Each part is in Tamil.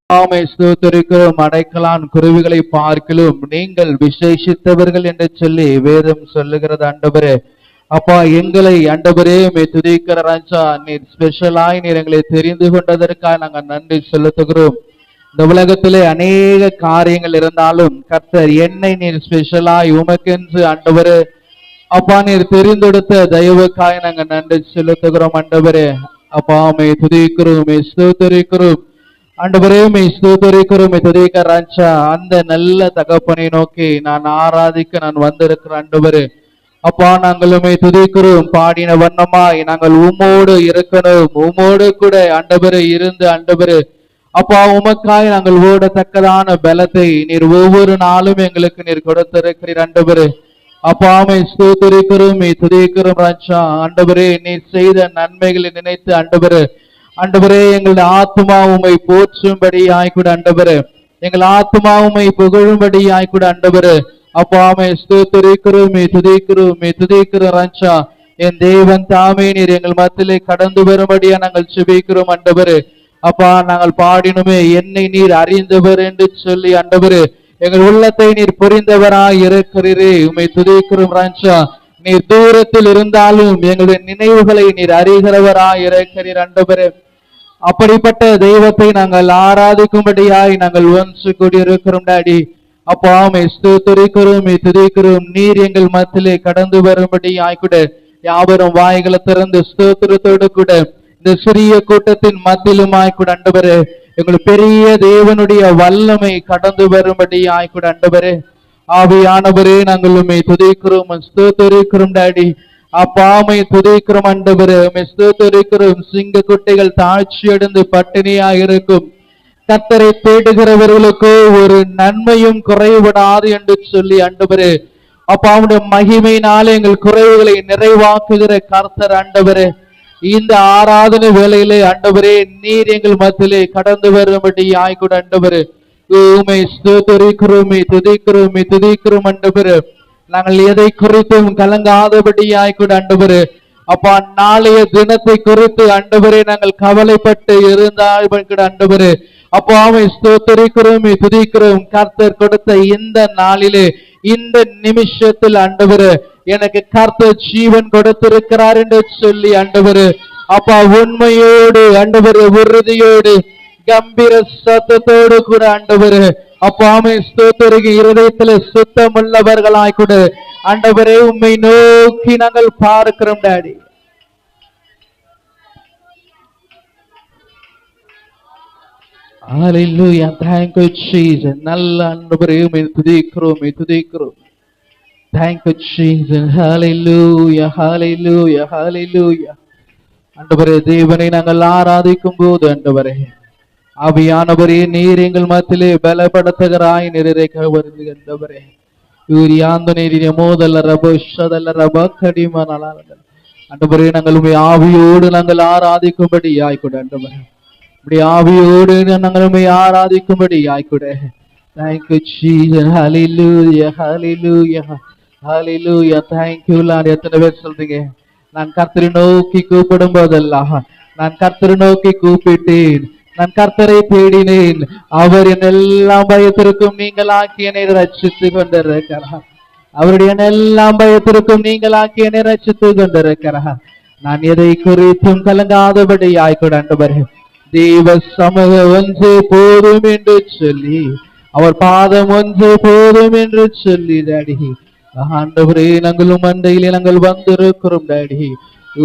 ஆமை ஸ்தோத்திரிக்கிறோம். அடைக்கலான் குருவிகளை பார்க்கிலும் நீங்கள் விசேஷித்தவர்கள் என்று சொல்லி வேதம் சொல்லுகிறது ஆண்டவரே. அப்பா, எங்களை ஆண்டவரே துதிக்கிற ராஜா, நீர் ஸ்பெஷலாய் நீர் எங்களை தெரிந்து கொண்டதற்காக நாங்கள் நன்றி செலுத்துகிறோம். இந்த உலகத்திலே அநேக காரியங்கள் இருந்தாலும் கர்த்தர் என்னை நீர் ஸ்பெஷலாய் உமக்கென்று ஆண்டவரே அப்பா நீர் தெரிந்தெடுத்த தயவுக்காய் நாங்கள் நன்றி செலுத்துகிறோம் ஆண்டவரே. அப்பா மே துதிக்கிறோம், ஸ்தோத்திரிக்கிறோம் ஆண்டவரே, மே ஸ்தோத்திரிக்கிறோம், துதிக்க ராஜா. அந்த நல்ல தகப்பனை நோக்கி நான் ஆராதிக்க நான் வந்திருக்கிறேன் ஆண்டவரே. அப்பா, நாங்களுமே துதிக்கிறோம். பாடின வண்ணமாய் நாங்கள் உம்மோடு இருக்கணும், உம்மோடு கூட ஆண்டவரே இருந்து ஆண்டவரே அப்பா உமக்காய் நாங்கள் ஓடத்தக்கதான பலத்தை நீர் ஒவ்வொரு நாளும் எங்களுக்கு நீர் கொடுத்திருக்கிறீர் ஆண்டவரே. அப்பாமை ஸ்தோத்திரிக்கிறோம், துதிக்கிறோம் ராஜா. ஆண்டவரே, நீர் செய்த நன்மைகளை நினைத்து ஆண்டவரே ஆண்டவரே எங்களுடைய ஆத்மா உம்மை போற்றும்படி ஆய்கூட ஆண்டவரே, எங்கள் ஆத்மா உம்மை புகழும்படி ஆய்கூட ஆண்டவரே. அப்பாமை ஸ்தோத்திரிக்கிறோம், துதிக்கிறோம், துதிக்கிறோம் ராஜா. என் தேவன் தாமே நீர் எங்கள் மத்தியிலே கடந்து வரும்படியா நாங்கள் செபிக்கிறோம் ஆண்டவரே. அப்பா, நாங்கள் பாடினுமே என்னை நீர் அறிந்தவர் என்று சொல்லி ஆண்டவரே எங்கள் உள்ளத்தை நீர் புரிந்தவராய் இருக்கிறீரே. உம்மை துதிக்கிறோம் ராஜா. நீர் தூரத்தில் இருந்தாலும் எங்களுடைய நினைவுகளை நீர் அறிகிறவராய் இருக்கிறீர் ஆண்டவரே. அப்படிப்பட்ட தெய்வத்தை நாங்கள் ஆராதிக்கும்படியாய் நாங்கள் ஒன்று கூடியிருக்கிறோம் டாடி. அப்பா, உம்மை ஸ்தோத்திரிக்கிறோம், துதிக்கிறோம். நீர் எங்கள் மத்தியிலே கடந்து வரும்படி ஆய்கூட யாவரும் வாய்களை திறந்து ஸ்தோத்திரத்தோடு கூட இந்த சிறிய கூட்டத்தின் மத்தியிலும் ஆய்கூட ஆண்டவரே எங்களுக்கு பெரிய தேவனுடைய வல்லமை கடந்து வரும்படி ஆய்கூட ஆண்டவரே. ஆவியானவரே, நாங்கள் உம்மை துதிக்கிறோம், ஸ்தோத்திரிக்கிறோம் டாடி. அப்பாமை துதிக்கிறோம் ஆண்டவரே, உம்மை ஸ்தோத்திரிக்கிறோம். சிங்க குட்டைகள் தாழ்ச்சி அடைந்து பட்டினியா இருக்கும் கர்த்தரை தேடுகிறவர்களுக்கு ஒரு நன்மையும் குறைவிடாது என்று சொல்லி ஆண்டவரே அப்பாவுடைய மகிமையினாலே எங்கள் குறைவுகளை நிறைவாக்குகிற கர்த்தர் ஆண்டவரே. இந்த ஆராதனை வேளையிலே ஆண்டவரே நீர் எங்கள் மத்தியிலே கடந்து வரும்படி ஆய்கூட ஆண்டவரே. உம்மை ஸ்தோத்திரிக்கிறோம், துதிக்கிறோம், துதிக்கிறோம் ஆண்டவரே. நாங்கள் எதை குறித்தும் கலங்காதபடி ஆய்கூட ஆண்டவரே. அப்பா, நாளைய தினத்தை குறித்து ஆண்டவரே நாங்கள் கவலைப்பட்டு இருந்தால் ஆண்டவரே அப்பா உம்மை ஸ்தோத்திரிக்கிறோம், துதிக்கிறோம். கர்த்தர் கொடுத்த இந்த நாளிலே இந்த நிமிஷத்தில் ஆண்டவரே எனக்கு கர்த்தர் ஜீவன் கொடுத்திருக்கிறார் என்று சொல்லி ஆண்டவரே அப்பா உண்மையோடு ஆண்டவரே உறுதியோடு கம்பீர சத்தத்தோடு கூட ஆண்டவரே அப்பா உம்மை ஸ்தோத்திரிக்க இருதயத்தில் சுத்தமுள்ளவர்களாய் கூட ஆண்டவரே உம்மை நோக்கி நாங்கள் பார்க்கிறோம் daddy. Hallelujah, thank you Jesus. நல்ல ஆண்டவரே உம்மை துதிக்கிறோம், துதிக்கிறோம். Thank you Jesus. Hallelujah, hallelujah, hallelujah. ஆண்டவரே, தேவனை நாங்கள் ஆராதிக்கும் போது ஆண்டவரே ஆவியானவரே நீர் எங்கள் மத்தியிலே பலப்படுத்துகிறாய் நிறைக்க வருது ஆண்டவரே. யூரியாந்து நீரிய மோதல்ல ரபோ ஷதல்ல ரபா கடிமனால ஆண்டவரே நாங்கள் உம்மை ஆவியோடு நாங்கள் ஆராதிக்கும்படி ஆய்கூட ஆண்டவரே. இப்படி ஆவியோடு நாங்கள் உம்மை ஆராதிக்கும்படி ஆய்கூட. Thank you Jesus. Hallelujah, hallelujah, hallelujah. Thank you Lord. எத்தனை பேர் சொல்றீங்க, நான் கர்த்தரை நோக்கி கூப்பிடும் போதெல்லாம், நான் கர்த்தரை நோக்கி கூப்பிட்டேன், நான் கர்த்தரை தேடினேன், அவர் என் எல்லாம் பயத்திற்கும் நீங்களாக்கி என்னை ரட்சித்து கொண்டிருக்கிறார். அவருடைய எல்லாம் பயத்திற்கும் நீங்களாக்கி என்னை ரட்சித்து கொண்டிருக்கிறார். நான் எதை குறித்தும் கலங்காதபடி ஆய்கூட ஆண்டவரே. தேவ சமூக ஒன்று போதும் என்று சொல்லி, அவர் பாதம் ஒன்று போதும் என்று சொல்லி டாடி ஆண்டவரே நாங்களும் மண்டையிலே நாங்கள் வந்திருக்கிறோம் டாடி.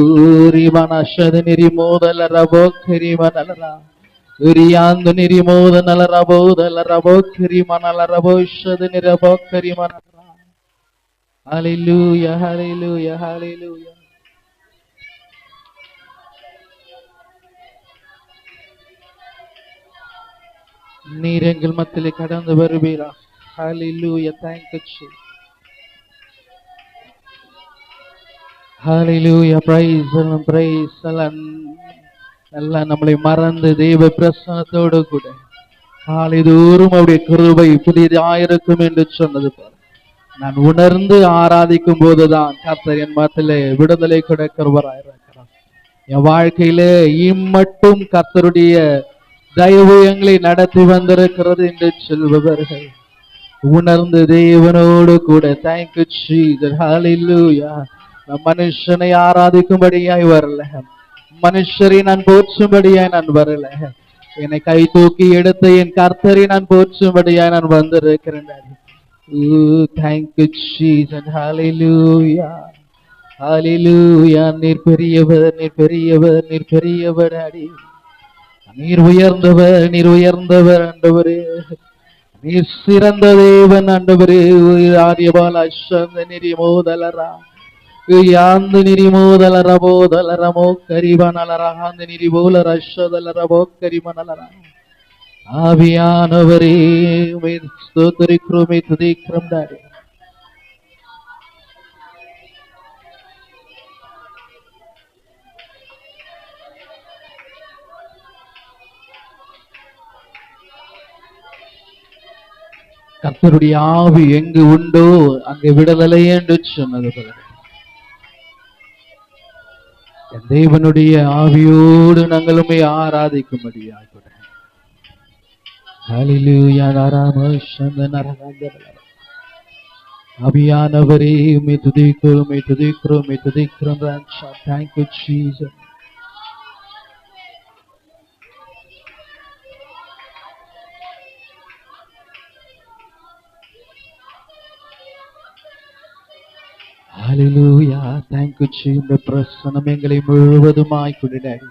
ஊரிமனஷதனிரி மோதல ரபோ கரிமனலரா உரியாந்து நிரி மோதனல ரபோதல ரபோ கரிமனல ரபோ ஷதனி ரபோ கரிமனலரா. ஹல்லேலூயா, ஹல்லேலூயா, ஹல்லேலூயா. நீர் எங்கள் மத்தியிலே கடந்து வருவீரா. ஹல்லேலூயா, thank you Jesus. Hallelujah, praise the Lord, praise the Lord. எல்லாம் நம்மளை மறந்து தெய்வ பிரசன்னத்தோடு கூட காலைதோறும் அவருடைய கிருபை புதியதாயிருக்கும் என்று சொன்னது போல நான் உணர்ந்து ஆராதிக்கும் போதுதான் கர்த்தர் என் மத்தியிலே விடுதலை கொடுக்கிறவராயிருக்கிறார். என் வாழ்க்கையிலே இம்மட்டும் கர்த்தருடைய தயவு எங்களை நடத்தி வந்திருக்கிறது என்று சொல்பவர்கள் உணர்ந்து தேவனோடு கூட தேங்க்யூ ஜீசஸ் ஹல்லேலூயா. நான் மனுஷனை ஆராதிக்கும்படியாய் வரல, மனுஷரை நான் போற்றும்படியாய் நான் வரல, என்னை கை தூக்கி எடுத்த என் கர்த்தரை நான் போற்றும்படியாய் நான் வந்திருக்கிறேன். தேங்க்யூ ஜீசஸ் ஹல்லேலூயா ஹல்லேலூயா. நீர் பெரியவர், நீர் பெரியவர், நீர் பெரியவர் அடி. நீர் உயர்ந்தவர், நீர் உயர்ந்தவர் ஆண்டவரே. நீர் சிறந்த தேவன் ஆண்டவரே. ஆரியபால அஷந்த நிரிமோதலரா யாந்து நிரிமோதலர போதலரமோ கரிவனலரா அந்த நிரிபோல ரஷதலரமோ கரிமனலரா. ஆவியானவரே உம்மை ஸ்தோத்திரிக்கிறோம், உம்மை துதிக்கிறோம் டாடி. கர்த்தருடைய ஆவி எங்கு உண்டோ அங்கு விடுதலை என்று சொன்னது போல என் தேவனுடைய ஆவியோடு நாங்களுமே ஆராதிக்கும்படியாக ஆவியானவரே உம்மை துதிக்கிறோம், உம்மை துதிக்கிறோம், உம்மை துதிக்கிறோம். Thank you Jesus. ஹல்லேலூயா. Thank you Jesus. இந்த பிரசன்னம் எங்களை முழுவதுமாய் கொண்டாடி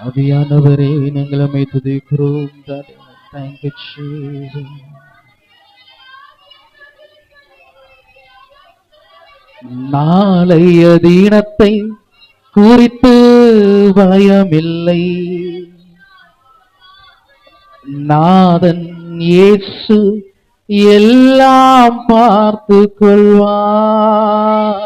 ஆவியானவரே நாங்கள் உம்மை துதிக்கிறோம். Thank you Jesus. நாளைய தீனத்தை குறித்து பயமில்லை, நாதன் இயேசு எல்லாம் பார்த்து கொள்வார்,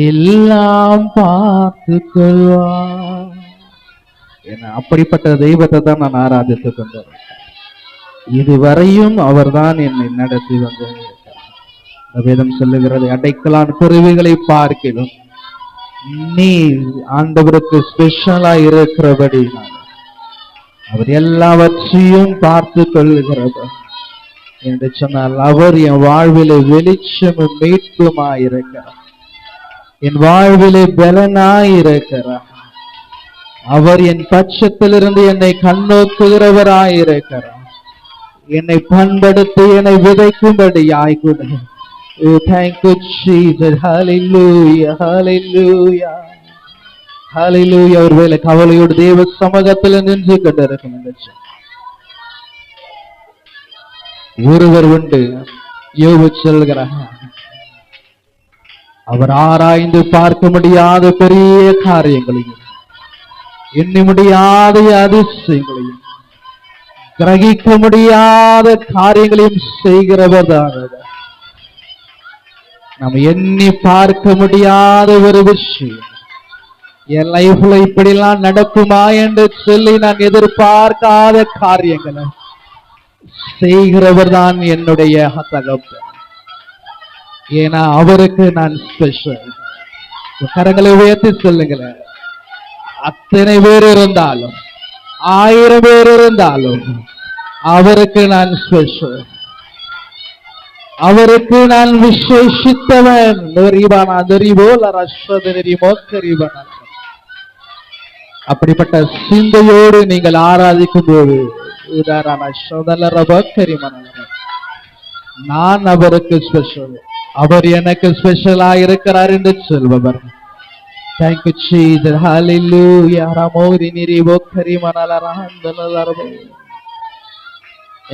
எல்லாம் பார்த்து கொள்வார். அப்படிப்பட்ட தெய்வத்தை தான் நான் ஆராதித்துக் கொண்டேன். இதுவரையும் அவர்தான் என்னை நடத்தி வந்தார். வேதம் சொல்லுகிறது, அடைக்கலான் குருவிகளை பார்க்கிலும் நீ ஆண்டவருக்கு ஸ்பெஷலா இருக்கிறபடி அவர் எல்லாவற்றையும் பார்த்து கொள்கிறவர் என்று சொன்னால், அவர் என் வாழ்விலே வெளிச்சமும் மீட்புமாயிருக்கிறார், என் வாழ்விலே பலனாயிருக்கிறார். அவர் என் பட்சத்திலிருந்து என்னை கண்ணோக்குகிறவராயிருக்கிறார், என்னை பண்படுத்தி என்னை விதைக்கும்படி ஆய்கூட. Thank you Jesus. Hallelujah, hallelujah, hallelujah. ஒருவேளை கவலையோடு தேவ சமூகத்தில் நின்று கொண்டிருக்கும் ஒருவர் உண்டு, யோபு சொல்கிறார், அவர் ஆராய்ந்து பார்க்க முடியாத பெரிய காரியங்களையும் எண்ணி முடியாத அதிசயங்களையும் கிரகிக்க முடியாத காரியங்களையும் செய்கிறவர் தான். நம்ம எண்ணி பார்க்க முடியாத ஒரு விஷயம் என் லைஃப்ல இப்படிலாம் நடக்குமா என்று சொல்லி நான் எதிர்பார்க்காத காரியங்களை செய்கிறவர் தான் என்னுடைய தகப்பன். ஏன்னா அவருக்கு நான் ஸ்பெஷல். கரங்களை உயர்த்தி சொல்லுங்களேன். அத்தனை பேர் இருந்தாலும் 1000 பேர் இருந்தாலும் அவருக்கு நான் ஸ்பெஷல், அவருக்கு நான் விசேஷித்தவன். அப்படிப்பட்ட சிந்தையோடு நீங்கள் ஆராதிக்கும் போது நான் அவருக்கு ஸ்பெஷல், அவர் எனக்கு ஸ்பெஷலா இருக்கிறார் என்று சொல்பவர். Thank you Jesus. ஹல்லேலூயா. ரமோரி நிரிவோக்கரி மனலரஹந்தலரபோ.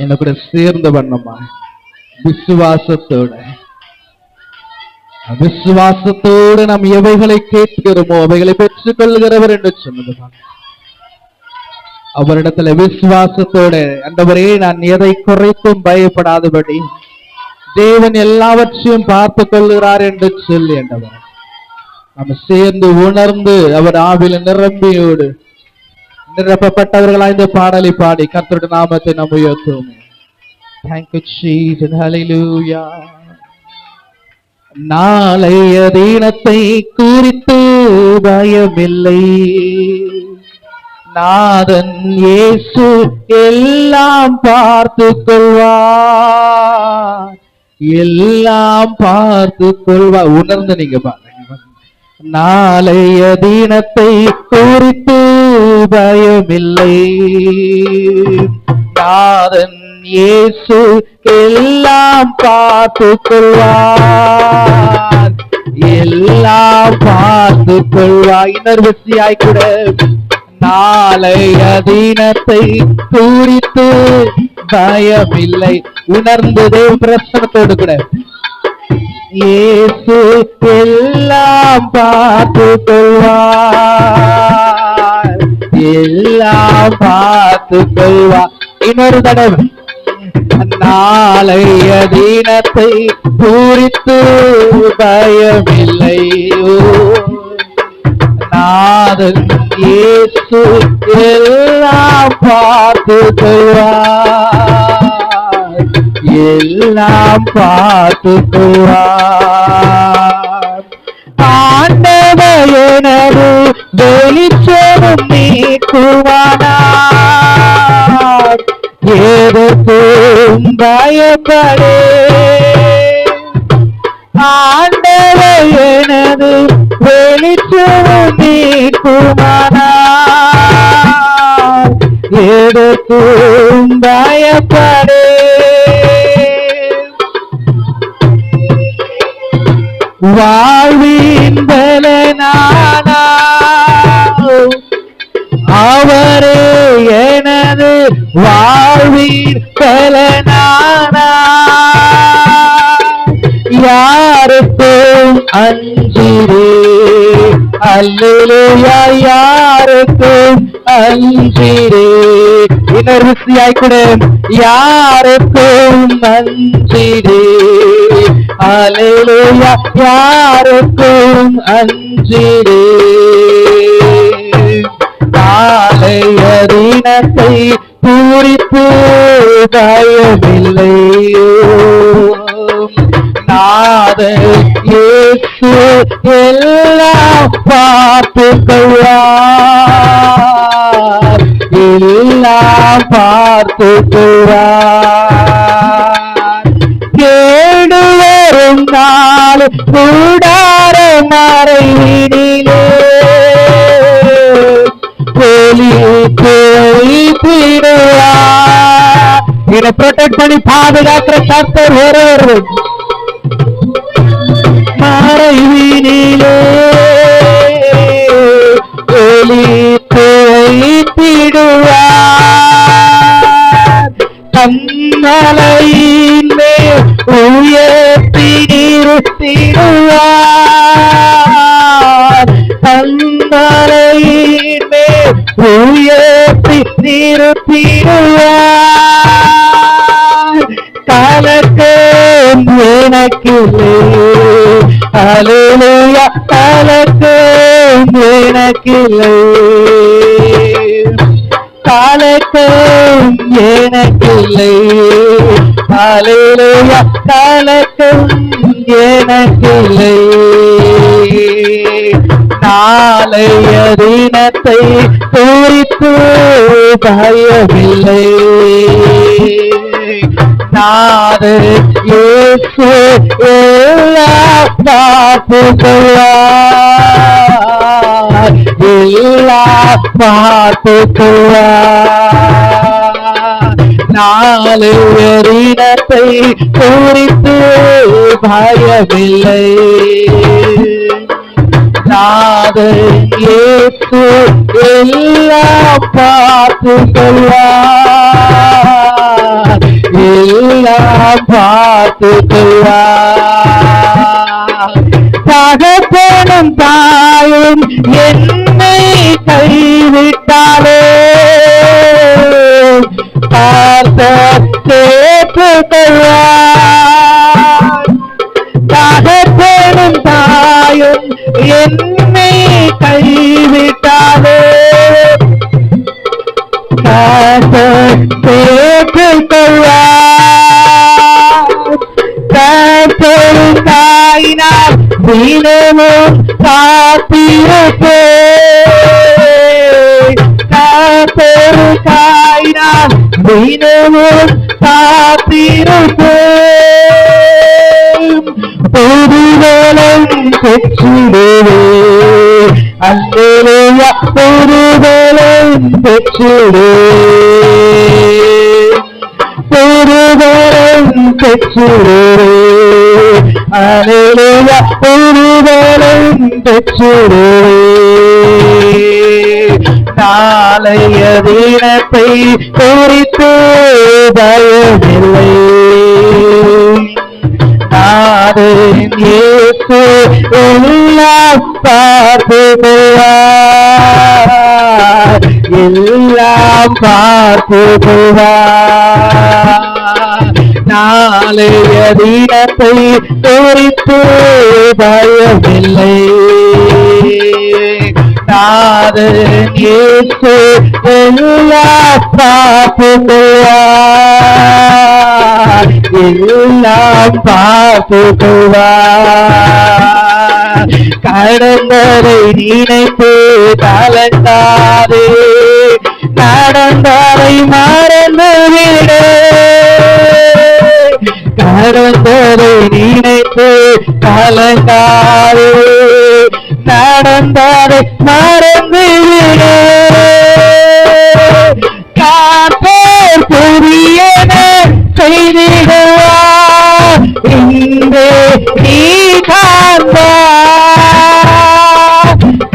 எனக்கு சேர்ந்த வண்ணமா விசுவாசத்தோடு நாம் எவைகளை கேட்கிறோமோ அவைகளை பெற்றுக் கொள்கிறவர் என்று சொன்னதுதான். அவரிடத்துல விசுவாசத்தோடு, ஆண்டவரே நான் எதை குறைத்தும் பயப்படாதபடி தேவன் எல்லாவற்றையும் பார்த்து கொள்கிறார் என்று சொல்லி ஆண்டவர் நம்ம சேர்ந்து உணர்ந்து அவர் ஆவில நிரம்பியோடு நிரப்பப்பட்டவர்களா இந்த பாடலை பாடி கர்த்தருடைய நாமத்தை நாம் உயர்த்துவோம். Thank you Jesus. Hallelujah. நாளைய தினத்தை குறித்து பயமில்லை, நாதன் இயேசு எல்லாம் பார்த்து கொள்வார், எல்லாம் பார்த்து கொள்வார். உணர்ந்து நீங்க பாருங்க. நாளைய தினத்தை குறித்து பயமில்லை, நாதன் இயேசு எல்லாம் பார்த்து கொள்வார், எல்லாம் பார்த்து கொள்வார். இன்னொரு விஷயாய் கூட நாளைய தினத்தை குறித்து பயமில்லை. உணர்ந்ததே பிரசனத்தோடு கூட இயேசு எல்லாம் பார்த்து கொள்வார், எல்லாம் பார்த்து கொள்வார். இன்னொரு தடவை நாளைய தினத்தை குறித்து பயமில்லை, நாதன் இயேசு எல்லாம் பார்த்து கொள்வார், எல்லாம் பார்த்து கொள்வார். ஆண்டவர் எனது வெளிச்சமும் நீக்குவானார், எதற்கும் பயப்படே. ஆண்டவர் எனது வெளிச்சமும் நீக்குவானார், எதற்கும் பயப்படே. வாழ்வின் பலனானார், அவரே எனது வாழ்வின் பலனானார், யாருக்கும் அஞ்சிரே. அல்லேலூயா, யாருக்கும் அஞ்சிரே. இன்னொரு விஷயாய் கூட யாருக்கும் அஞ்சிரே. அல்லேலூயா, யாருக்கும் அஞ்சிரே. நாளைய தினத்தை குறித்து பயமில்லை, நாதன் இயேசு எல்லாம் பார்த்து கொள்வார், எல்லாம் பார்த்து கொள்வார். கேடு வரும் நாள் கூடார மறைவினிலே இதை ப்ரொடெக்ட் பண்ணி பாதுகாக்கிற கர்த்தர் ஒருவர். மறைவினிலே ஒளித்திடுவார், கண்மலையின் மேல் உயர்த்தி நிறுத்திடுவார், கண்மலையின் மேல் உயர்த்தி நிறுத்திடுவார். கலக்கம் எனக்கில்லை, அல்லேலூயா, கலக்கம் எனக்கில்லை, கலக்கம் எனக்கில்லை, அல்லேலூயா, கலக்கம் எனக்கில்லை. நாளைய தினத்தை குறித்து பயமில்லை, நாதன் இயேசு எல்லாம் பார்த்து கொள்வார், எல்லாம் பார்த்து கொள்வார். நாளைய தினத்தை குறித்து பயமில்லை, நாதன் இயேசு எல்லாம் பார்த்து கொள்வார், எல்லாம் பார்த்து கொள்வார். தகப்பனும் தாயும் என்னை கைவிட்டாலே கர்த்தர் சேர்த்துக் கொள்வார். தகப்பனும் தாயும் என்னை கைவிட்டாலே கர்த்தர் சேர்த்துக் கொள்வார். கர்த்தரும் தாயினா அல்லேலூயா ஒருவரும் பெற்றிடு ஒருவரும் பெற்றிடு அல்லேலூயா ஒருவரும் பெற்றிடு நாளைய தினத்தை குறித்து பயமில்லை நாதன் இயேசு எல்லாம் பார்த்துக்கொள்வார் எல்லாம் பார்த்துக்கொள்வார் நாளைய தினத்தை குறித்து பயமில்லை நாதன் இயேசு எல்லாம் பார்த்துக்கொள்வார் எல்லாம் பார்த்துக்கொள்வார் கடந்ததை நினைத்து கலங்காதே நடந்ததை மறந்து விடு கடந்ததை நினைத்து கலங்காதே நடந்ததை மறந்து விடு காப்போர் புதியன செய்திடுவார் இங்கே நீ காண்பார்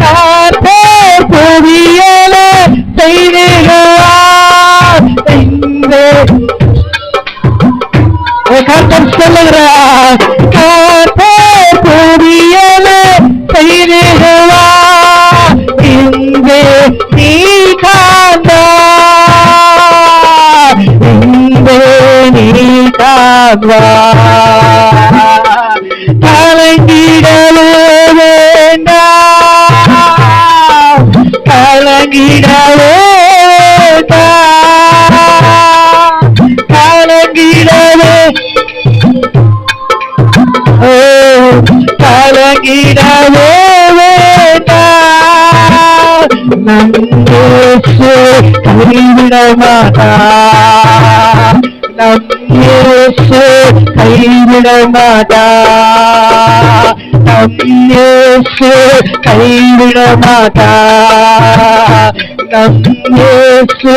காப்போர் புதியன செய்திடுவார் இங்கே கர்த்தர் சொல்லுகிறார் காப்போர் புதியன செய்திடுவார் இங்கே நீ காண்பார் இங்கே நீ காண்பார் கலங்கிடவே வேண்டாம் கலங்கிடவே கலங்கிடவே கலங்கிடவே வேண்டாம் நம் இயேசு கைவிட மாட்டார் நம் இயேசு கைவிட மாட்டார் நம் இயேசு கைவிட மாட்டார் நம் இயேசு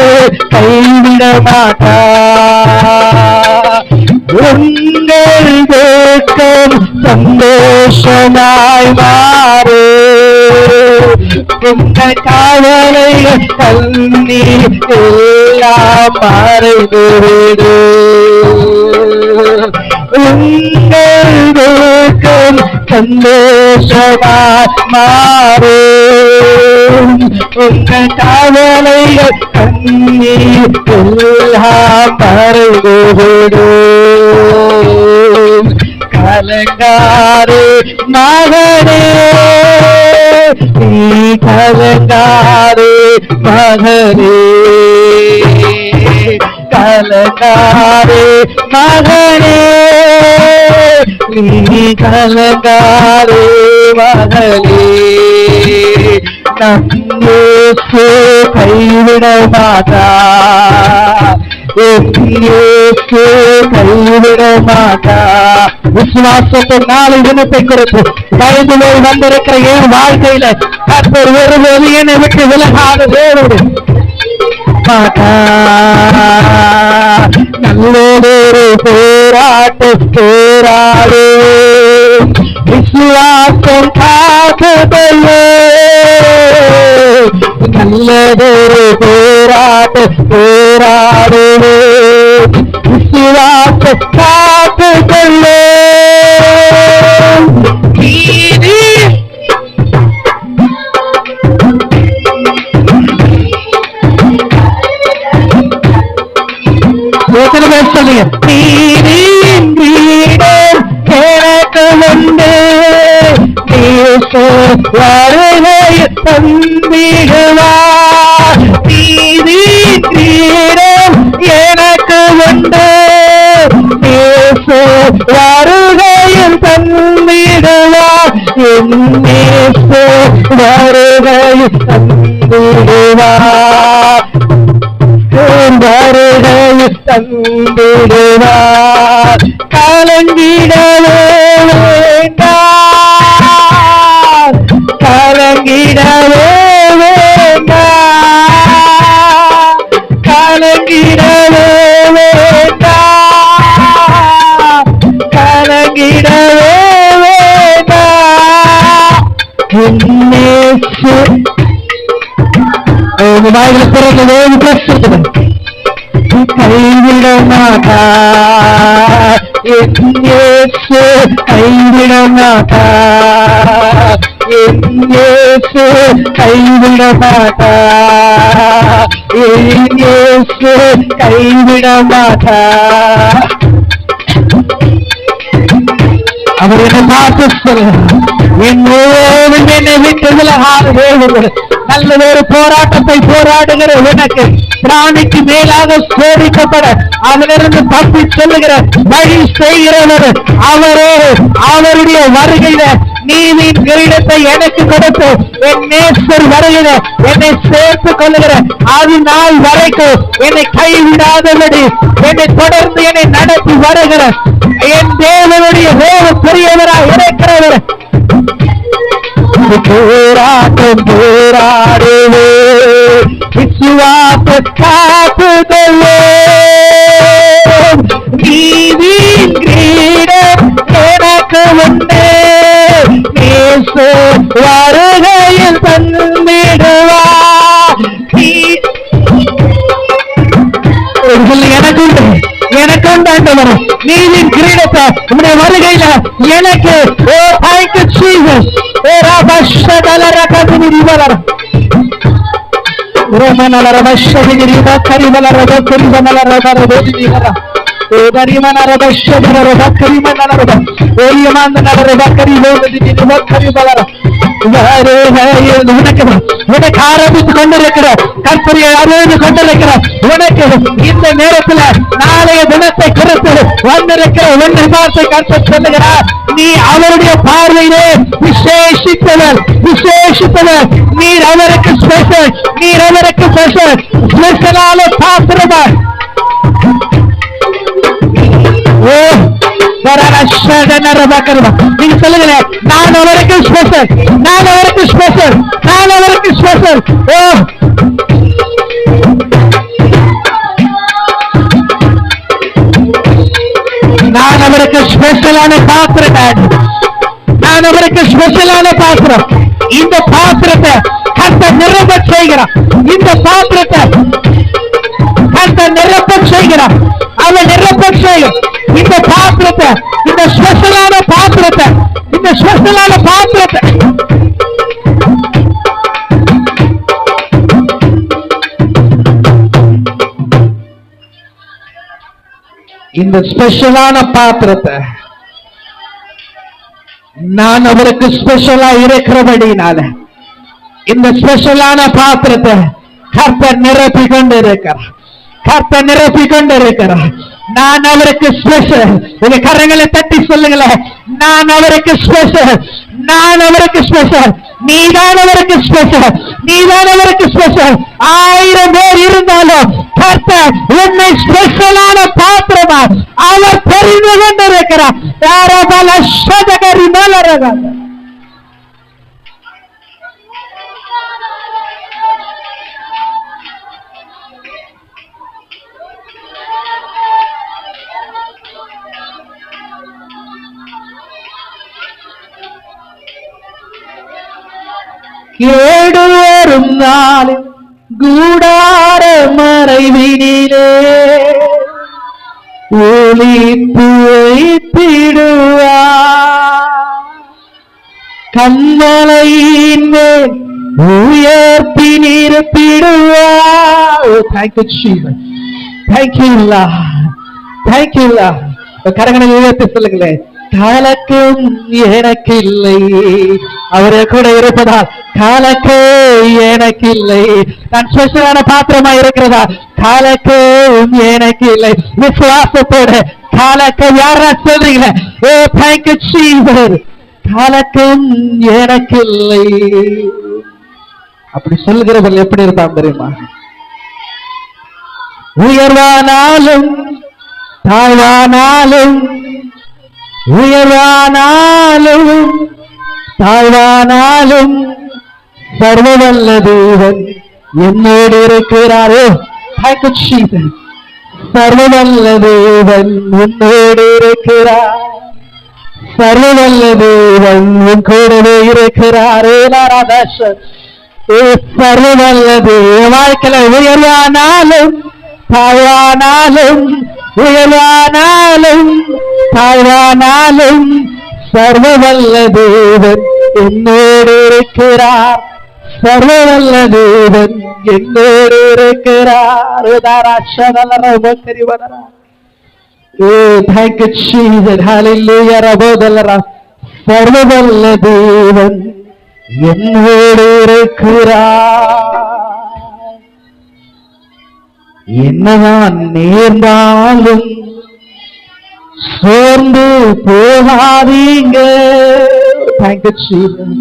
கைவிட மாட்டார் உங்கள் துக்கம் சந்தோஷமாய் மாறு உங்கள் கவலைகள் கண்ணீர் எல்லாம் மறைந்துவிடு உங்கள் துக்கம் சந்தோஷமாய் மாறு உங்கள் கவலைகள் கண்ணீர் எல்லாம் மறைந்துவிடு கலங்காதே மகனே நீ கலங்காதே மகனே கலங்காதே மகனே நீ கலங்காதே மகனே நம் இயேசு கைவிட மாட்டார் இயேசு கைவிட மாட்டார் விசுவாசத்தை நாளை தினத்தை குறித்து பயந்து போய் வந்திருக்கிற என் வாழ்க்கையில கர்த்தர் ஒருபோது என்னை விட்டு விலகாத தேவனோடு மாட்டார் நல்லதொரு போராட்டு போராடு விசுவாசம் காத்துக்கொள்ளு நல்லதொரு போராட்டு போராடு விசுவாசம் காத்துக்கொள்ளு சொல்லுங்க எனக்கு வந்து வருகையில் தந்திடுவார் நீதி கிரீடம் எனக்கு வந்து வருகையில் தந்திடுவார் என் வருகையில் தந்திடுவார் வருகையில் தந்திடுவார் கலங்கிடவே வேண்டாம் கலங்கிடவே வாயில பிறகு கைவிட மாட்டார், இயேசு கைவிட மாட்டார், இயேசு கைவிட மாட்டார், இயேசு கைவிட மாட்டார். அவர் என்னை பார்த்து சொல்லுகிறார், என்னை விட்டு விலகாத நல்ல ஒரு போராட்டத்தை போராடுகிற உனக்கு பிராணிக்கு மேலாக சோதிக்கப்பட அவனிருந்து தப்பி சொல்லுகிற வழி செய்கிறவர் அவரே. அவருடைய வருகையில நீதியின் கிரீடத்தை எனக்கு கொடுத்து என் நேசர் வருகிற என்னை சேர்த்துக் கொள்ளுகிற அது நாள் வரைக்கும் என்னை கைவிடாதபடி என்னை தொடர்ந்து என்னை நடத்தி வருகிற என் தேவனுடைய தேவ பெரியவராக இருக்கிறவர். போராட்டம் போராடுவே, விசுவாச காத்துக்கொள்ளே, நீதியின் கிரீடம் எனக்கு உண்டே, நேச வருகையில் தந்திடுவா. எனக்கு உண்டாண்டவர் நீதியின் கிரீடத்தை உடைய வருகையில எனக்கு உனக்கு ஆரம்பித்துக் கொண்டிருக்கிற கற்பனை அறிந்து கொண்டிருக்கிற உனக்கு இந்த நேரத்தில் நாளைய தினத்தை குறித்து வந்திருக்கிற ஒன்றை பார்த்து கற்பனை சொல்லுகிறார். நீ அவருடைய பார்வையிலே விசேஷித்தவர், விசேஷித்தவர். நீர் அவருக்கு ஸ்பெஷல், நீர் அவருக்கு ஸ்பெஷல், ஸ்பெஷலான பாத்திரமார். நீங்க சொல்லுங்க, நான் அவருக்கு ஸ்பெஷல், நான் அவருக்கு ஸ்பெஷல், நான் அவருக்கு ஸ்பெஷல். நான் அவருக்கு ஸ்பெஷலான பாத்திரம், நான் அவருக்கு ஸ்பெஷலான பாத்திரம். இந்த பாத்திரத்தை கர்த்தர் நிரப்ப செய்கிறார், இந்த பாத்திரத்தை கர்த்தர் நிரப்ப செய்கிறார், அவன் நிரப்ப செய்யும் இந்த பாத்திரத்தை, இந்த ஸ்பெஷலான பாத்திரத்தை, இந்த ஸ்பெஷலான பாத்திரத்தை. இந்த ஸ்பெஷலான பாத்திரத்தை நான் அவருக்கு ஸ்பெஷலா இருக்கிறபடினால இந்த ஸ்பெஷலான பாத்திரத்தை கர்த்தர் நிரப்பி கொண்டு இருக்கிறார், கர்த்தர் நிரப்பி கொண்டு இருக்கிறார். நான் அவருக்கு ஸ்பெஷல். உங்க கரங்களை தட்டி சொல்லுங்களேன், நான் அவருக்கு ஸ்பெஷல், நான் அவருக்கு ஸ்பெஷல். நீதான் அவருக்கு ஸ்பெஷல், நீதான் அவருக்கு ஸ்பெஷல். 1000 பேர் இருந்தாலும் கர்த்தர் உன்னை ஸ்பெஷலான பாத்திரமா அவர் தெரிந்து கொண்டிருக்கிறார். யாரபால சதகரி மலரக கேடு வரும் நாளில் கூடார மறைவினிலே ஒளித்து வைத்திடுவா, கண்மலையின் மேல் உயர்த்தி நிறுத்திடுவா. Thank you Jesus, thank you Lord, thank you Lord. கரங்களை உயர்த்தி சொல்லுங்களேன், கலக்கம் எனக்கு இல்லை, அவரே கூட இருப்பதால் கலக்க எனக்கு இல்லை. நான் ஸ்பெஷலான பாத்திரமா இருக்கிறதா, கலக்கம் எனக்கு இல்லை. விசுவாசத்தோட கலக்கம் யாரா சொல்றீங்களே, ஓ தேங்க்யூ ஜீசஸ், கலக்கம் எனக்கு இல்லை. அப்படி சொல்லுகிறவர்கள் எப்படி இருந்தான் தெரியுமா? உயர்வானாலும் தாழ்வானாலும், உயர்வானாலும் தாழ்வானாலும் சர்வவல்ல தேவன் என்னோடு இருக்கிறாரோ. சர்வவல்ல தேவன் உன்னோடு இருக்கிறார், சர்வவல்ல தேவன் உன் கூடவே இருக்கிறாரே. நாராதாசன் சர்வவல்லது வாழ்க்கையில உயர்வானாலும் தாழ்வானாலும், உயர்வானாலும் தாழ்வானாலும் சர்வவல்ல தேவன் என்னோடு இருக்கிறார். சர்வவல்லதேவன் என்னோடு இருக்கிறார். Thank you, Jesus. Hallelujah. சர்வவல்ல தேவன் என்னோடு இருக்கிறார். என்னதான் நேர்ந்தாலும் சோர்ந்து போகாதீங்க. Thank you, Jesus.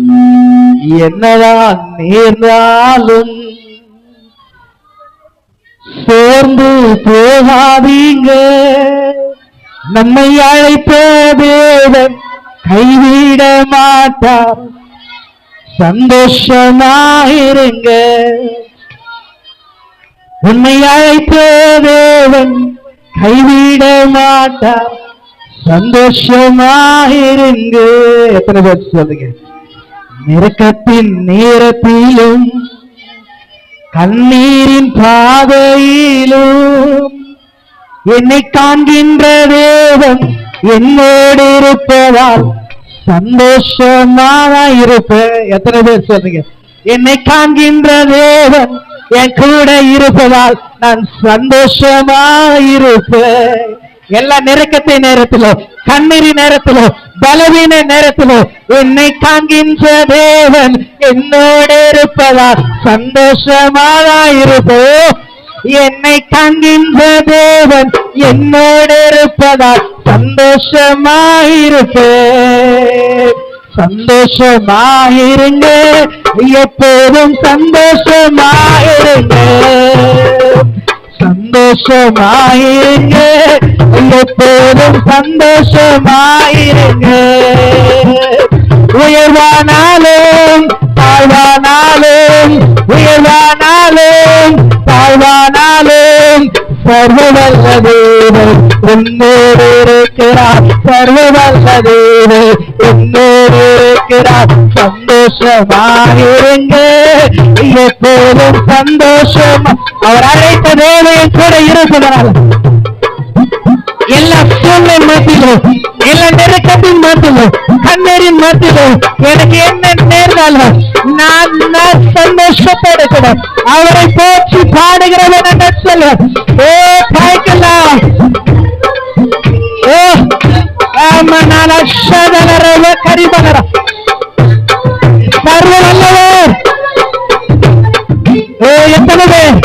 என்னதான் நேர்ந்தாலும் சோர்ந்து போகாதீங்க. நம்மை அழைத்த தேவன் கைவிட மாட்டார். சந்தோஷமாயிருங்க. உன்னை அழைத்த தேவன் கைவிட மாட்டார். சந்தோஷமாயிருங்க. எத்தனை பேர் சொல்லுங்க? நெருக்கத்தின் நேரத்திலும் கண்ணீரின் பாதையிலும் என்னை காண்கின்ற தேவன் என்னோடு இருப்பதால் சந்தோஷமாக இருப்பேன். எத்தனை பேர் சொல்லுங்க? என்னை காண்கின்ற தேவன் என் கூட இருப்பதால் நான் சந்தோஷமாக இருப்பேன். எல்லா நெருக்கத்தை நேரத்திலும், கண்ணீரின் நேரத்திலும், பலவீன நேரத்திலும் என்னை காண்கின்ற தேவன் என்னோடு இருப்பதால் சந்தோஷமாக இருப்போம். என்னை காண்கின்ற தேவன் என்னோடு இருப்பதால் சந்தோஷமாயிருப்பேன். சந்தோஷமாயிருங்க. எப்போதும் சந்தோஷமாயிருங்க. சந்தோஷமாயிருங்க. எப்போதும் சந்தோஷமாயிருங்க. உயர்வானாலும் தாழ்வானாலும், உயர்வானாலும் தாழ்வானாலும் சர்வவல்ல தேவன் என்னோடு இருக்கிறார். சர்வவல்ல தேவன் என்னோடு இருக்கிறார். சந்தோஷமாயிருங்க. எப்போதும் சந்தோஷமா. அவர் அழைத்த தேவன் கூட இருப்பதனால எல்லா சூழ்நிலை மத்தியிலும், எல்லா நெருக்கத்தின் மத்தியிலும், கண்ணீரின் மத்தியிலும் எனக்கு என்ன நேர்ந்தாலும் நான் சந்தோஷப்படுகிறேன். அவரை போற்றி பாடுகிறவன் என்று சொல்லுவேன். ஓ பாய்க்கலாம். ஓ ராமநாத சதலரவ கரிபலர சர்வவல்லவர். ஓ எத்தனை பேர்?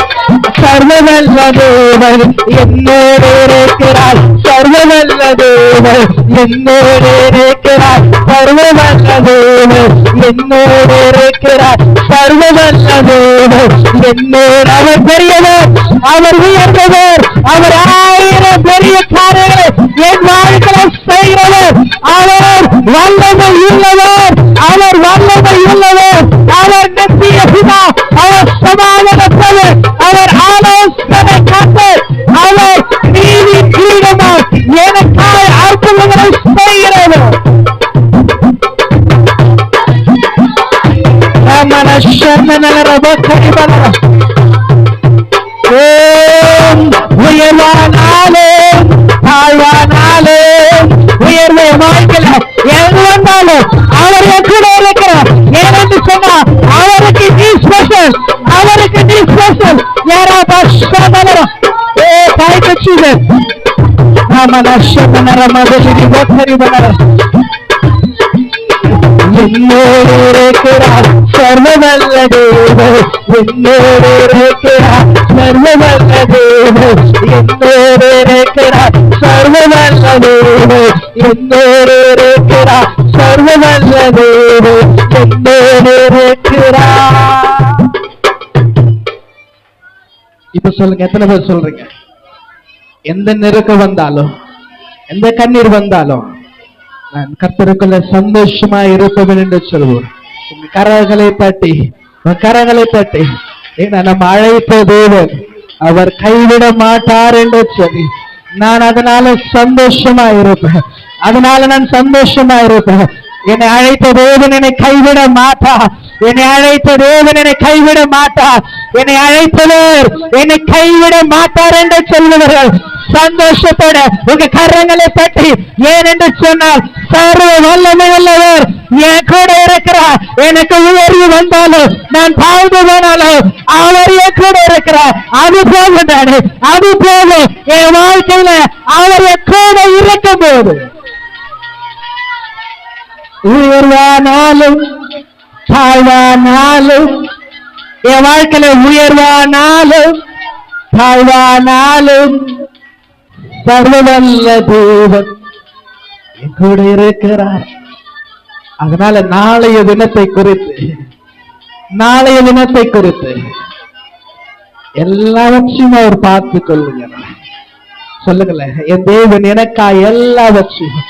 சர்வவல்ல தேவன் என்னோடு இருக்கிறார். சர்வவல்ல தேவன் என்னோடு இருக்கிறார். சர்வவல்ல தேவன் என்னோடு இருக்கிறார். சர்வவல்ல தேவன் என்னோடு. அவர் பெரியவர், அவர் உயர்ந்தவர், அவர் 1000 பெரிய காரியங்களை என் வாழ்க்கையில் செய்கிறவர். அவர் வல்லமை உள்ளவர், அவர் வல்லமை உள்ளவர், அவர் நித்திய பிதா, அவர் சமாதானத்தவர், அவர் ஆலோசனை கர்த்தர், அவர் நீதி கிரீடமாய் எனக்காய் அற்புதங்களை செய்கிறவர். உயர்வானாலும் தாழ்வானாலும் உயர்வே வாழ்க்கையில எது வந்தாலும் அவர் என் கூட இருக்கிறார். ஏனென்று சொன்னா அவருக்கு நீ ஸ்பெஷல், அவருக்கு நீ ஸ்பெஷல். யாரா பாஷாதலரம். ஏ காய்கட்சிது ராமநாஷனர மதலிதி போத்தரி பனர என்னோடு இருக்கிறார். சர்வவல்ல தேவன் என்னோடு இருக்கிறார். சர்வவல்ல தேவன் என்னோடு இருக்கிறார். சர்வவல்ல தேவன் என்னோடு இருக்கிறார். சர்வவல்ல தேவன் என்னோடு இருக்கிறார். இப்ப சொல்லுங்க, எத்தனை பேர் சொல்றீங்க? எந்த நெருக்கம் வந்தாலும், எந்த கண்ணீர் வந்தாலும் நான் கர்த்தருக்குள்ள சந்தோஷமா இருப்பவன் என்று சொல்வோம். உங்க கரங்களை தட்டி, கரங்களை தட்டி, ஏன்னா நம்ம அழைத்த தேவன் அவர் கைவிட மாட்டார் என்று சொல்லி நான் அதனால சந்தோஷமா இருப்பேன். அதனால நான் சந்தோஷமா இருப்பேன். என்னை அழைத்த தேவன் என்னை கைவிட மாட்டார். என்னை அழைத்த தேவன் என்னை கைவிட மாட்டார். என்னை அழைத்தவர் என்னை கைவிட மாட்டார் என்று சொல்லுவார்கள். சந்தோஷத்தோட உங்க கரங்களை தட்டி, ஏன் என்று சொன்னால் சர்வ வல்லமை உள்ளவர் என் கூட இருக்கிறார். எனக்கு உயர்வு வந்தாலும் நான் தாழ்ந்து போனாலும் அவர் என் கூட இருக்கிறார். அது போகும், அது போகும். என் வாழ்க்கையில அவர் என் கூட இருக்கும் போது உயர்வானாலும் தாழ்வானாலும், என் வாழ்க்கையில உயர்வானாலும் தாழ்வானாலும் சர்வவல்ல தேவன் என் கூட இருக்கிறார். அதனால நாளைய தினத்தை குறித்து எல்லாவற்றையும் அவர் பார்த்துக் கொள்ளுங்க. சொல்லுங்களேன், என் தேவன் எனக்கா எல்லாவற்றையும்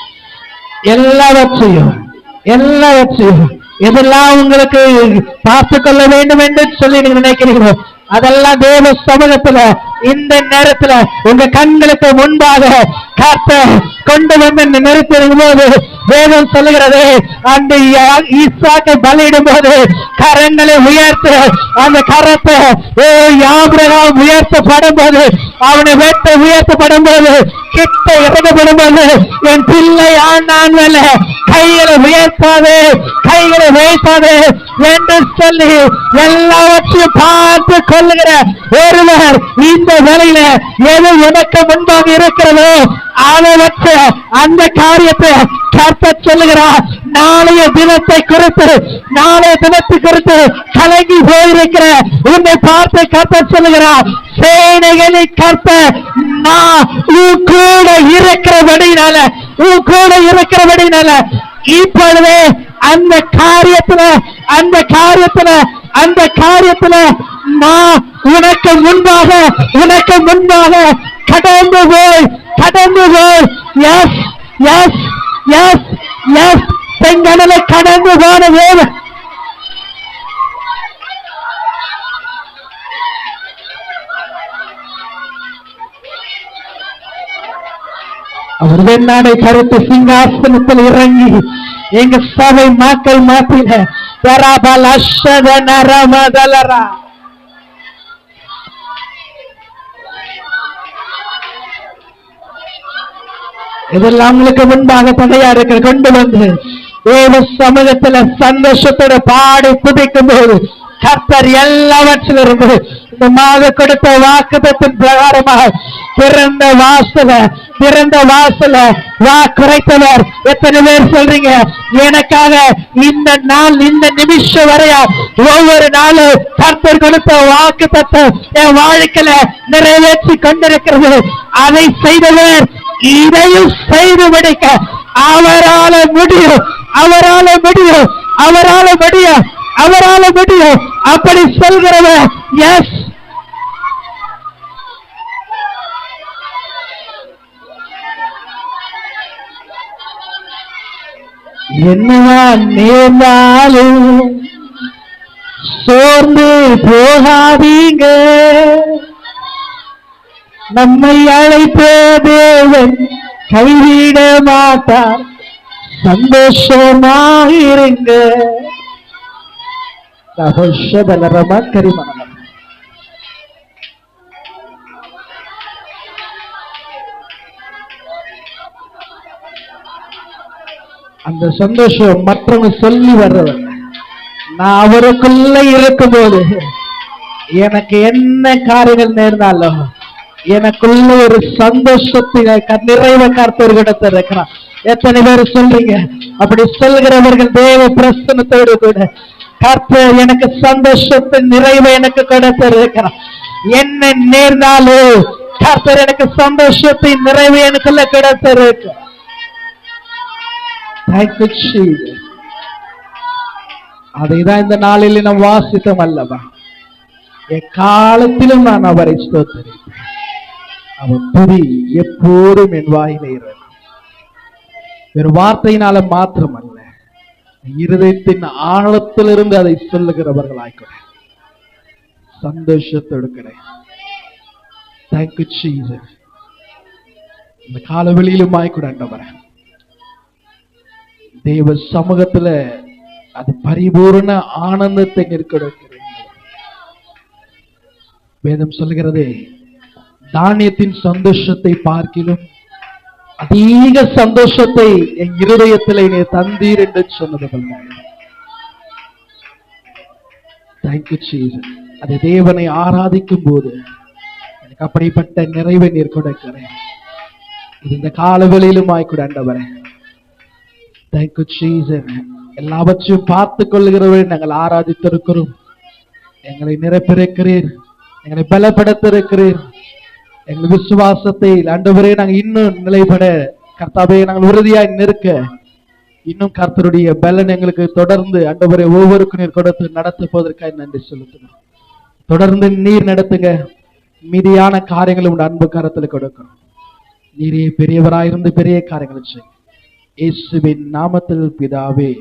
எதெல்லாம் உங்களுக்கு பார்த்துக் கொள்ள வேண்டும் என்று சொல்லி நீங்க நினைக்கிறீங்களோ அதெல்லாம் தேவ சமூகத்துல இந்த நேரத்துல உங்க கண்களுக்கு முன்பாக கர்த்தர் கொண்டு வந்து நிறுத்திடும் போது வேதம் சொல்லுகிறது, அந்த ஈசாக்கை பலியிடும் போது கரங்களை உயர்த்த, அந்த கரத்தை ஆபிரகாம் உயர்த்தப்படும் போது, அவனை வெட்ட உயர்த்தப்படும் போது, கிட்ட இறக்கப்படும் போது, என் பிள்ளை ஆண்டான் மேல கைகளை உயர்த்தாது, கைகளை வைத்தாது என்று சொல்லி எல்லாவற்றையும் பார்த்து கொள்ளுகிற ஒருவர் இந்த வேளையில எது உனக்கு முன்பாக இருக்கிறதோ அளவற்ற அந்த காரியத்தை கர்த்தர் சொல்லுகிறார். நாளைய தினத்தை குறித்து கலங்கி போயிருக்கிற உன்னை பார்த்து கர்த்தர் சொல்லுகிறார், சேனைகளின் கர்த்தர் நான் உன் கூட இருக்கிறபடினால இப்பொழுதே அந்த காரியத்துல நான் உனக்கு முன்பாக கடந்து போய் செங்கடலை கடந்து போன தேவன் அவர் வெண்ணாடை கருத்து சிங்காசனத்தில் இறங்கி எங்க சபை மக்கள் மாத்தில தராபால் அஷத நரமதலரா இதெல்லாம் உங்களுக்கு முன்பாக தடையா இருக்க கொண்டு வந்து தேவ சமூகத்துல சந்தோஷத்தோட பாடி துதிக்கும் போது கர்த்தர் எல்லாவற்றிலிருந்து இந்த மாக கொடுத்த வாக்குத்தத்தின் பிரகாரமாக திறந்த வாசல குறைத்தவர் எத்தனை பேர் சொல்றீங்க? எனக்காக இந்த நிமிஷம் வரையா ஒவ்வொரு நாளும் கர்த்தர் கொடுத்த வாக்குத்தத்தை என் வாழ்க்கையில நிறைவேற்றி கொண்டிருக்கிறது. அதை செய்தவர் இதையும் செய்து முடிக்க அவரால முடியும். அப்படி சொல்கிறவர் எஸ். என்னவா நேர்ந்தாலும் சோர்ந்து போகாதீங்க, நம்மை அழைத்த தேவன் கைவிட மாட்டார், சந்தோஷமாயிருங்க. அந்த சந்தோஷம் மற்றவங்க சொல்லி வர்றது. நான் அவருக்குள்ள இருக்கும்போது எனக்கு என்ன காரியங்கள் நேர்ந்தாலும் எனக்குள்ள ஒரு சந்தோஷத்தை நிறைவை கர்த்தர் கொடுத்திருக்கிறார். எத்தனை பேர் சொல்றீங்க? அப்படி சொல்கிறவர்கள் தேவ பிரசன்னத்தோடு கூட கர்த்தர் எனக்கு சந்தோஷத்தின் நிறைவை எனக்கு கொடுத்திருக்கிறார். என்ன நேர்ந்தாலும் கர்த்தர் எனக்கு சந்தோஷத்தின் நிறைவை எனக்குள்ள கொடுத்திருக்கிறார். அதைதான் இந்த நாளில் நாம் வாசித்தோம் அல்லவா? எக்காலத்திலும் நான் அவரை ஸ்தோத்திரிப்பேன். அவர் துதி எப்போதும் என் வாயிலே இருக்கும். ஒரு வார்த்தையினால மாத்திரமல்ல, இருதயத்தின் ஆழத்திலிருந்து அதை சொல்லுகிறவர்களாய்க்கூட சந்தோஷத்தோடு கிடையாது. Thank you Jesus. இந்த காலவெளியிலும் ஆய்க்கூட ஆண்டவரே, தேவ சமூகத்துல அது பரிபூர்ண ஆனந்தத்தை கொடுக்கிறது. வேதம் சொல்கிறது, தானியத்தின் சந்தோஷத்தை பார்க்கிலும் அதிக சந்தோஷத்தை என் இருதயத்தில் நீ தந்தீர் என்று சொன்னது. Thank you Jesus. அது தேவனை ஆராதிக்கும் போது எனக்கு அப்படிப்பட்ட நிறைவை நீர் கொடுக்கிறேன். இது இந்த காலவெளியிலும் ஆய்க்கூட ஆண்டவரே. Thank you Jesus. எல்லாவற்றையும் பார்த்து கொள்ளுகிறவரை நாங்கள் ஆராதித்திருக்கிறோம். எங்களை நிரப்பிருக்கிறீர், எங்களை பலப்படுத்திருக்கிறீர். எங்கள் விசுவாசத்தை ஆண்டவரே நாங்கள் இன்னும் நிலைப்பட கர்த்தாவே நாங்கள் உறுதியாய் நிற்க இன்னும் கர்த்தருடைய பலன் எங்களுக்கு தொடர்ந்து ஆண்டவரே ஒவ்வொருக்கும் நீர் கொடுத்து நடத்துவதற்காக நன்றி செலுத்துகிறோம். தொடர்ந்து நீர் நடத்துங்க. மீதியான காரியங்களை உங்க அன்பு கரத்தில் கொடுக்கிறோம். நீரே பெரியவராயிருந்து பெரிய காரியங்களை செய்ய இயேசுவின் நாமத்தில் பிதாவே.